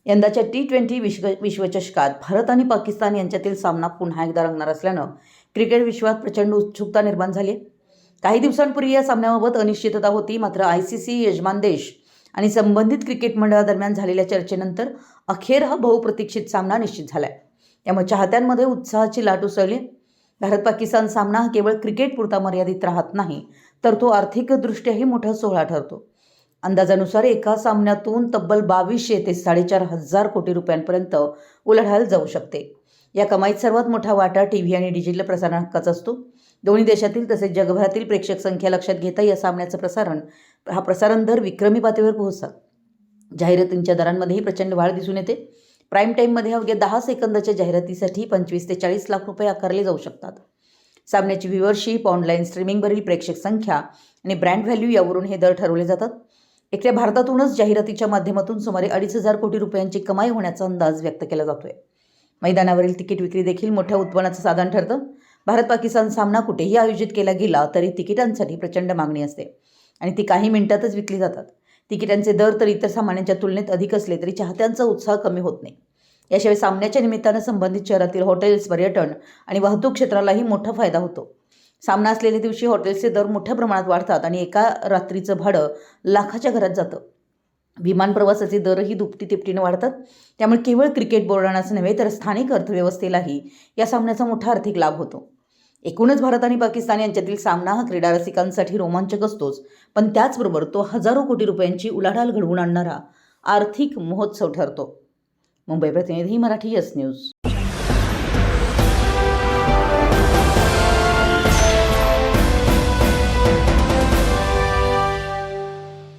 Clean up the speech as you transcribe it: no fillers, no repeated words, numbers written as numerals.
यंदाच्या T20 विश्वचषकात भारत आणि पाकिस्तान यांच्यातील सामना पुन्हा एकदा रंगणार असल्यानं क्रिकेट विश्वात प्रचंड उत्सुकता निर्माण झाली आहे. काही दिवसांपूर्वी या सामन्याबाबत अनिश्चितता होती, मात्र ICC यजमान देश आणि संबंधित क्रिकेट मंडळादरम्यान झालेल्या चर्चेनंतर अखेर हा बहुप्रतीक्षित सामना निश्चित झाला आहे. त्यामुळे चाहत्यांमध्ये उत्साहाची लाट उसळली. भारत पाकिस्तान सामना हा केवळ क्रिकेट पुरता मर्यादित राहत नाही, तर तो आर्थिकदृष्ट्याही मोठा सोहळा ठरतो. अंदाजानुसार एका सामन्यातून तब्बल 2200 ते 4,500 कोटी रुपयांपर्यंत उलाढाल जाऊ शकते. या कमाईत सर्वात मोठा वाटा TV आणि डिजिटल प्रसारण हक्काचा असतो. दोन्ही देशातील तसेच जगभरातील प्रेक्षक संख्या लक्षात घेता या सामन्याचं प्रसारण दर विक्रमी पातळीवर पोहोचतात. जाहिरातींच्या दरांमध्येही प्रचंड वाढ दिसून येते. प्राईम टाईममध्ये अवघ्या 10 सेकंदाच्या जाहिरातीसाठी 25 ते 40 लाख रुपये आकारले जाऊ शकतात. सामन्याची व्ह्यूअरशिप, ऑनलाईन स्ट्रीमिंगवरील प्रेक्षक संख्या आणि ब्रँड व्हॅल्यू यावरून हे दर ठरवले जातात. एकट्या भारतातूनच जाहिरातीच्या माध्यमातून सुमारे 2,500 कोटी रुपयांची कमाई होण्याचा अंदाज व्यक्त केला जातोय. मैदानावरील तिकीट विक्री देखील मोठ्या उत्पन्नाचं साधन ठरतं. भारत पाकिस्तान सामना कुठेही आयोजित केला गेला तरी तिकिटांसाठी प्रचंड मागणी असते आणि ती काही मिनिटातच विकली जातात. तिकिटांचे दर तर इतर सामन्यांच्या तुलनेत अधिक असले तरी चाहत्यांचा उत्साह कमी होत नाही. याशिवाय सामन्याच्या निमित्तानं संबंधित शहरातील हॉटेल्स, पर्यटन आणि वाहतूक क्षेत्रालाही मोठा फायदा होतो. सामना असलेल्या दिवशी हॉटेल्सचे दर मोठ्या प्रमाणात वाढतात आणि एका रात्रीचं भाडं लाखाच्या घरात जातं. विमान प्रवासाचे दरही दुपटी-तिपटीने वाढतात. त्यामुळे केवळ क्रिकेट बोर्डांनाच नव्हे तर स्थानिक अर्थव्यवस्थेलाही या सामन्याचा मोठा आर्थिक लाभ होतो. एकूणच भारत आणि पाकिस्तान यांच्यातील सामना हा क्रीडा रसिकांसाठी रोमांचक असतोच, पण त्याचबरोबर तो हजारो कोटी रुपयांची उलाढाल घडवून आणणारा आर्थिक महोत्सव ठरतो. मुंबई प्रतिनिधी, मराठी यस न्यूज.